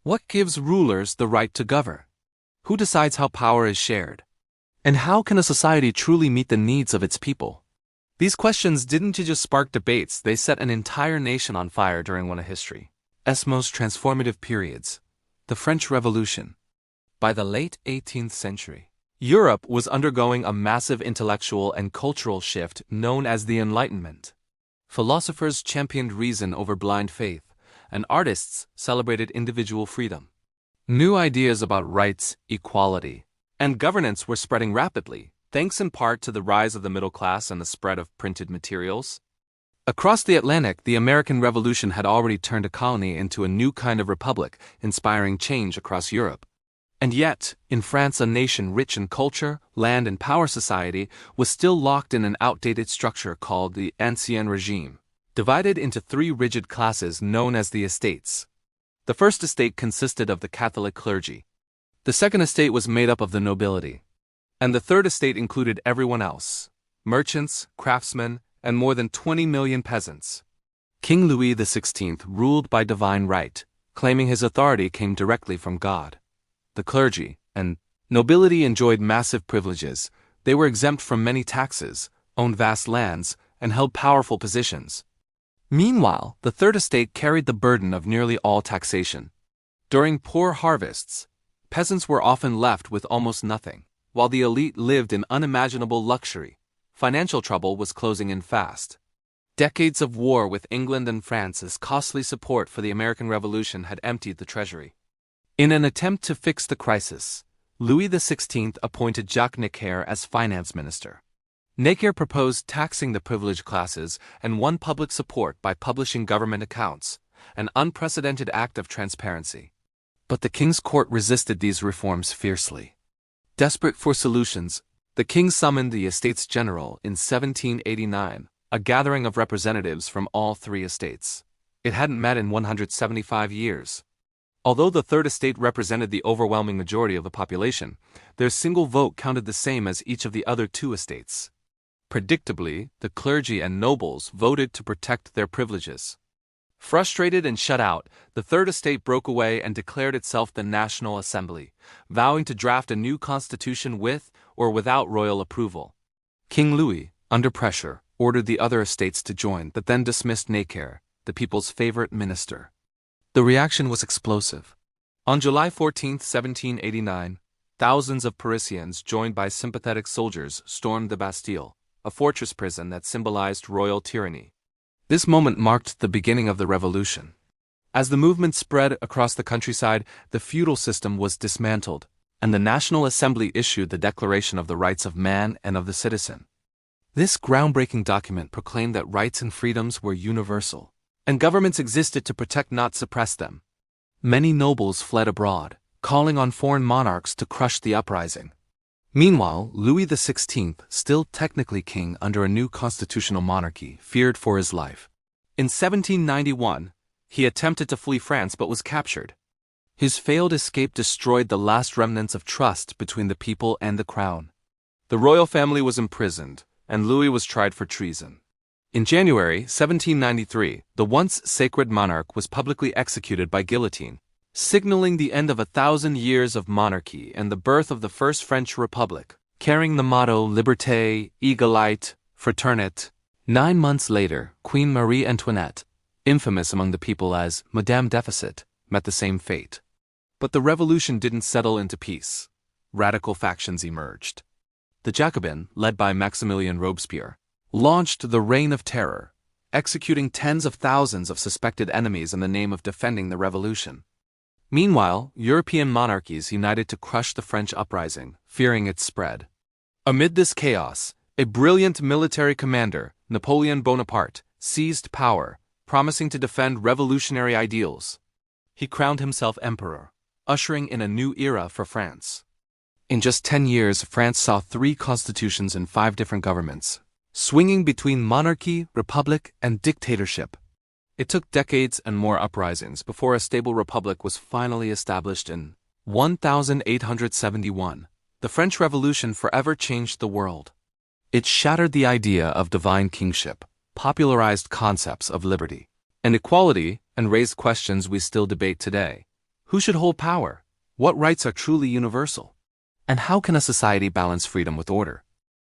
What gives rulers the right to govern? Who decides how power is shared? And how can a society truly meet the needs of its people? These questions didn't just spark debates, they set an entire nation on fire during one of history's most transformative periods, the French Revolution. By the late 18th century, Europe was undergoing a massive intellectual and cultural shift known as the Enlightenment. Philosophers championed reason over blind faith, and artists celebrated individual freedom. New ideas about rights, equality, and governance were spreading rapidly, thanks in part to the rise of the middle class and the spread of printed materials. Across the Atlantic, the American Revolution had already turned a colony into a new kind of republic, inspiring change across Europe. And yet, in France, a nation rich in culture, land, and power society was still locked in an outdated structure called the Ancien Regime, divided into three rigid classes known as the estates. The first estate consisted of the Catholic clergy. The second estate was made up of the nobility. And the third estate included everyone else: merchants, craftsmen, and more than 20 million peasants. King Louis XVI ruled by divine right, claiming his authority came directly from God. The clergy and nobility enjoyed massive privileges. They were exempt from many taxes, owned vast lands, and held powerful positions. Meanwhile, the third estate carried the burden of nearly all taxation. During poor harvests, peasants were often left with almost nothing, while the elite lived in unimaginable luxury. Financial trouble was closing in fast. Decades of war with England and France as costly support for the American Revolution had emptied the treasury. In an attempt to fix the crisis, Louis XVI appointed Jacques Necker as finance minister. Necker proposed taxing the privileged classes and won public support by publishing government accounts, an unprecedented act of transparency. But the king's court resisted these reforms fiercely. Desperate for solutions, the king summoned the Estates General in 1789, a gathering of representatives from all three estates. It hadn't met in 175 years. Although the third estate represented the overwhelming majority of the population, their single vote counted the same as each of the other two estates. Predictably, the clergy and nobles voted to protect their privileges. Frustrated and shut out, the Third Estate broke away and declared itself the National Assembly, vowing to draft a new constitution with or without royal approval. King Louis, under pressure, ordered the other estates to join, but then dismissed Necker, the people's favorite minister. The reaction was explosive. On July 14, 1789, thousands of Parisians, joined by sympathetic soldiers, stormed the Bastille, a fortress prison that symbolized royal tyranny. This moment marked the beginning of the revolution. As the movement spread across the countryside, the feudal system was dismantled, and the National Assembly issued the Declaration of the Rights of Man and of the Citizen. This groundbreaking document proclaimed that rights and freedoms were universal, and governments existed to protect, not suppress them. Many nobles fled abroad, calling on foreign monarchs to crush the uprising. Meanwhile, Louis XVI, still technically king under a new constitutional monarchy, feared for his life. In 1791, he attempted to flee France but was captured. His failed escape destroyed the last remnants of trust between the people and the crown. The royal family was imprisoned, and Louis was tried for treason. In January 1793, the once sacred monarch was publicly executed by guillotine, signaling the end of 1,000 years of monarchy and the birth of the First French Republic, carrying the motto Liberté, Égalité, Fraternité. 9 months later, Queen Marie Antoinette, infamous among the people as Madame Deficit, met the same fate. But the revolution didn't settle into peace. Radical factions emerged. The Jacobins, led by Maximilien Robespierre, launched the Reign of Terror, executing tens of thousands of suspected enemies in the name of defending the revolution. Meanwhile, European monarchies united to crush the French uprising, fearing its spread. Amid this chaos, a brilliant military commander, Napoleon Bonaparte, seized power, promising to defend revolutionary ideals. He crowned himself emperor, ushering in a new era for France. In just 10 years, France saw 3 constitutions and 5 different governments, swinging between monarchy, republic, and dictatorship. It took decades and more uprisings before a stable republic was finally established in 1871. The French Revolution forever changed the world. It shattered the idea of divine kingship, popularized concepts of liberty and equality, and raised questions we still debate today. Who should hold power? What rights are truly universal? And how can a society balance freedom with order?